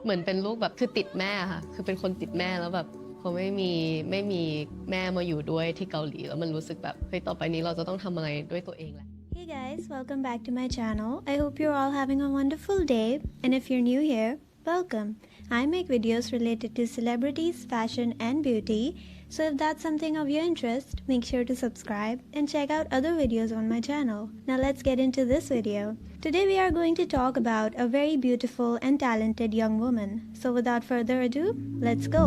เหมือนเป็นลูกแบบคือติดแม่ค่ะคือเป็นคนติดแม่แล้วแบบพอไม่มีแม่มาอยู่ด้วยที่เกาหลีแล้วมันรู้สึกแบบเฮ้ยต่อไปนี้เราจะต้องทำอะไรด้วยตัวเองแหละ Hey guys, welcome back to my channel. I hope you're all having a wonderful day, and if you're new here, welcome. I make videos related to celebrities, fashion and beauty, so if that's something of your interest, make sure to subscribe and check out other videos on my channel. Now let's get into this video. Today we are going to talk about a very beautiful and talented young woman. So without further ado, let's go.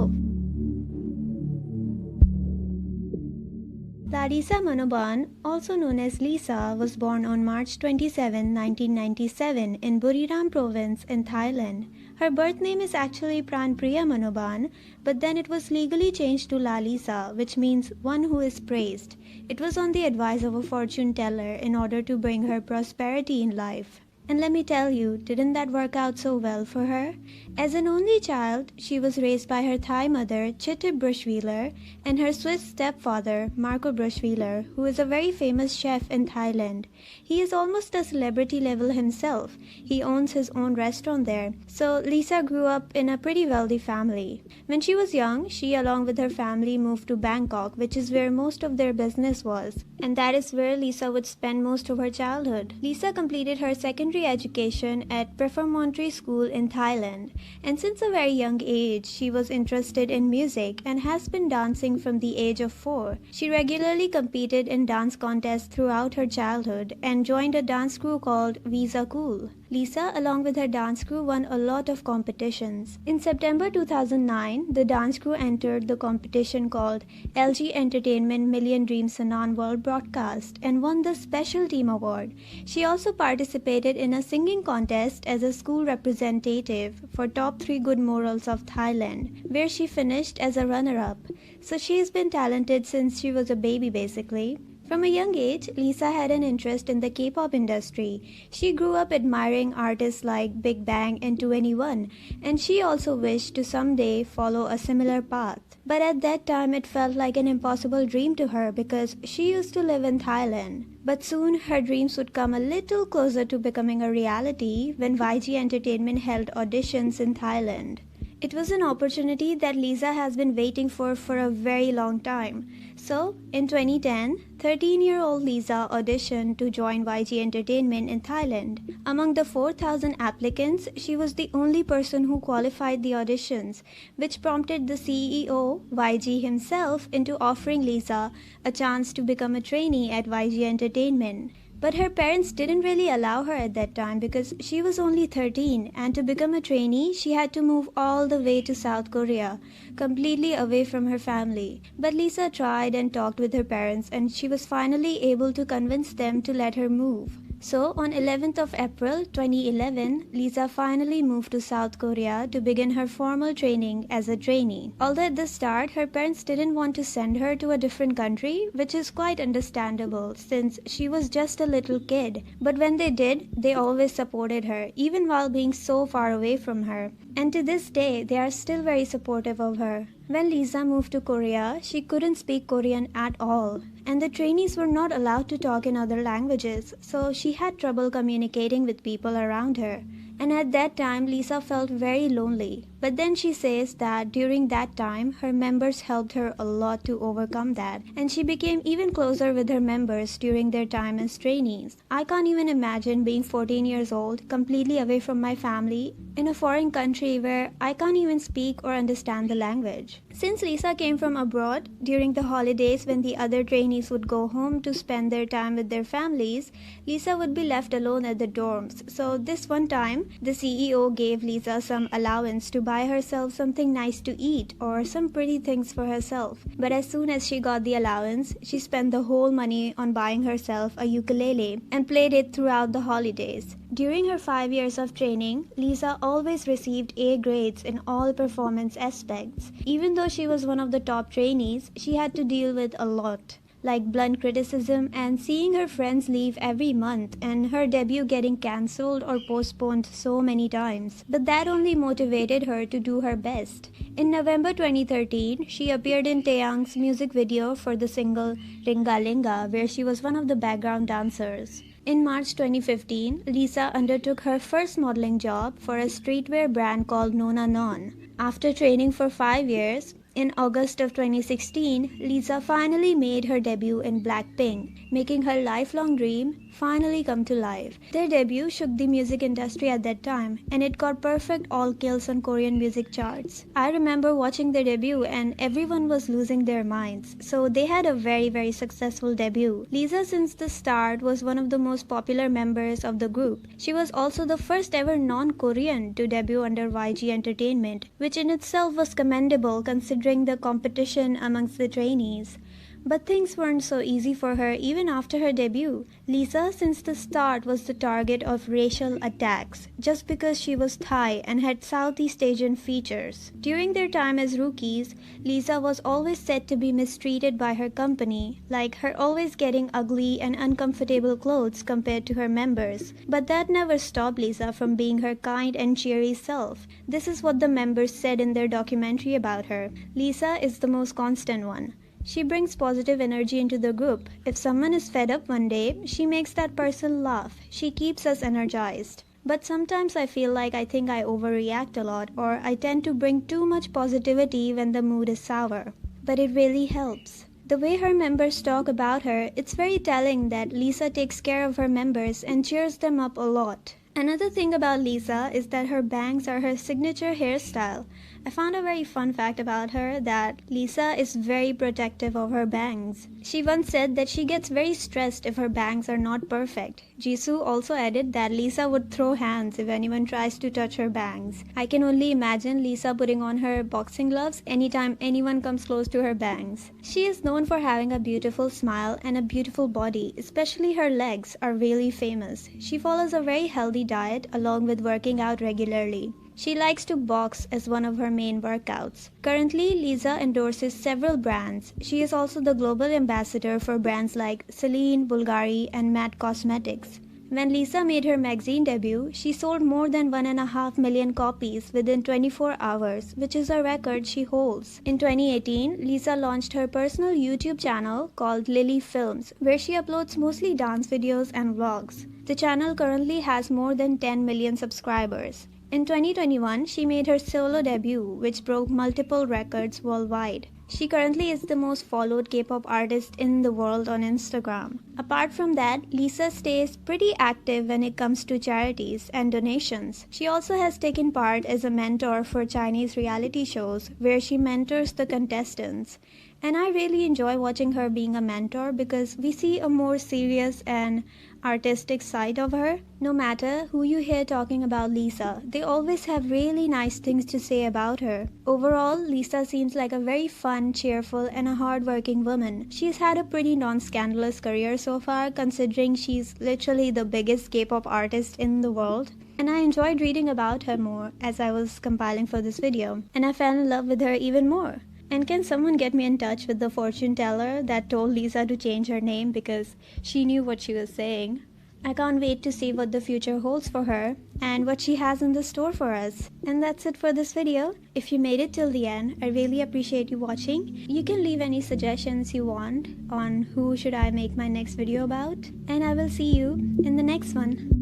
Lalisa Manoban, also known as Lisa, was born on March 27, 1997 in Buriram province in Thailand. Her birth name is actually Pranpriya Manoban, but then it was legally changed to Lalisa, which means one who is praised. It was on the advice of a fortune teller in order to bring her prosperity in life. And let me tell you, didn't that work out so well for her? As an only child, she was raised by her Thai mother, Chitte Brushwheeler, and her Swiss stepfather, Marco Brushwheeler, who is a very famous chef in Thailand. He is almost a celebrity level himself. He owns his own restaurant there. So Lisa grew up in a pretty wealthy family. When she was young, she along with her family moved to Bangkok, which is where most of their business was. And that is where Lisa would spend most of her childhood. Lisa completed her secondary education at Prefermontory School in Thailand, and since a very young age she was interested in music and has been dancing from the age of 4. She regularly competed in dance contests throughout her childhood and joined a dance crew called Visa Cool. Lisa, along with her dance crew, won a lot of competitions. In September 2009, the dance crew entered the competition called LG Entertainment Million Dreams Sanan World Broadcast and won the Special Team Award. She also participated in a singing contest as a school representative for Top 3 Good Morals of Thailand, where she finished as a runner-up. So she's been talented since she was a baby basically. From a young age, Lisa had an interest in the K-pop industry. She grew up admiring artists like Big Bang and 2NE1, and she also wished to someday follow a similar path. But at that time, it felt like an impossible dream to her because she used to live in Thailand. But soon, her dreams would come a little closer to becoming a reality when YG Entertainment held auditions in Thailand. It was an opportunity that Lisa has been waiting for a very long time. So, in 2010, 13-year-old Lisa auditioned to join YG Entertainment in Thailand. Among the 4,000 applicants, she was the only person who qualified the auditions, which prompted the CEO, YG himself, into offering Lisa a chance to become a trainee at YG Entertainment. But her parents didn't really allow her at that time because she was only 13, and to become a trainee, she had to move all the way to South Korea, completely away from her family. But Lisa tried and talked with her parents, and she was finally able to convince them to let her move. So, on 11th of April 2011, Lisa finally moved to South Korea to begin her formal training as a trainee. Although at the start, her parents didn't want to send her to a different country, which is quite understandable since she was just a little kid. But when they did, they always supported her, even while being so far away from her. And to this day, they are still very supportive of her. When Lisa moved to Korea, she couldn't speak Korean at all, and the trainees were not allowed to talk in other languages, so she had trouble communicating with people around her. And at that time, Lisa felt very lonely. But then she says that during that time, her members helped her a lot to overcome that, and she became even closer with her members during their time as trainees. I can't even imagine being 14 years old, completely away from my family, in a foreign country where I can't even speak or understand the language. Since Lisa came from abroad, during the holidays when the other trainees would go home to spend their time with their families, Lisa would be left alone at the dorms. So this one time, the CEO gave Lisa some allowance to buy herself something nice to eat or some pretty things for herself. But as soon as she got the allowance, she spent the whole money on buying herself a ukulele and played it throughout the holidays. During her 5 years of training, Lisa always received A grades in all performance aspects. Even though she was one of the top trainees, she had to deal with a lot, like blunt criticism and seeing her friends leave every month and her debut getting cancelled or postponed so many times. But that only motivated her to do her best. In November 2013, she appeared in Taeyang's music video for the single Ringa Linga, where she was one of the background dancers. In March 2015, Lisa undertook her first modeling job for a streetwear brand called Nona Non. After training for 5 years, in August of 2016, Lisa finally made her debut in Blackpink, making her lifelong dream finally come to life. Their debut shook the music industry at that time, and it got perfect all kills on Korean music charts. I remember watching their debut and everyone was losing their minds, so they had a very successful debut. Lisa since the start was one of the most popular members of the group. She was also the first ever non-Korean to debut under YG Entertainment, which in itself was commendable considering the competition amongst the trainees. But things weren't so easy for her even after her debut. Lisa since the start was the target of racial attacks just because she was Thai and had Southeast Asian features. During their time as rookies, Lisa was always said to be mistreated by her company, like her always getting ugly and uncomfortable clothes compared to her members. But that never stopped Lisa from being her kind and cheery self. This is what the members said in their documentary about her. Lisa is the most constant one. She brings positive energy into the group. If someone is fed up one day, she makes that person laugh. She keeps us energized. But sometimes I feel like I think I overreact a lot, or I tend to bring too much positivity when the mood is sour. But it really helps. The way her members talk about her, it's very telling that Lisa takes care of her members and cheers them up a lot. Another thing about Lisa is that her bangs are her signature hairstyle. I found a very fun fact about her that Lisa is very protective of her bangs. She once said that she gets very stressed if her bangs are not perfect. Jisoo also added that Lisa would throw hands if anyone tries to touch her bangs. I can only imagine Lisa putting on her boxing gloves anytime anyone comes close to her bangs. She is known for having a beautiful smile and a beautiful body, especially her legs are really famous. She follows a very healthy diet along with working out regularly. She likes to box as one of her main workouts. Currently, Lisa endorses several brands. She is also the global ambassador for brands like Celine, Bulgari, and Matte Cosmetics. When Lisa made her magazine debut, she sold more than 1.5 million copies within 24 hours, which is a record she holds. In 2018, Lisa launched her personal YouTube channel called Lily Films, where she uploads mostly dance videos and vlogs. The channel currently has more than 10 million subscribers. In 2021, she made her solo debut, which broke multiple records worldwide. She currently is the most followed K-pop artist in the world on Instagram. Apart from that, Lisa stays pretty active when it comes to charities and donations. She also has taken part as a mentor for Chinese reality shows, where she mentors the contestants. And I really enjoy watching her being a mentor because we see a more serious and artistic side of her. No matter who you hear talking about Lisa, they always have really nice things to say about her. Overall, Lisa seems like a very fun, cheerful, and a hardworking woman. She's had a pretty non-scandalous career so far, considering she's literally the biggest K-pop artist in the world. And I enjoyed reading about her more as I was compiling for this video, and I fell in love with her even more. And can someone get me in touch with the fortune teller that told Lisa to change her name because she knew what she was saying? I can't wait to see what the future holds for her and what she has in the store for us. And that's it for this video. If you made it till the end, I really appreciate you watching. You can leave any suggestions you want on who should I make my next video about. And I will see you in the next one.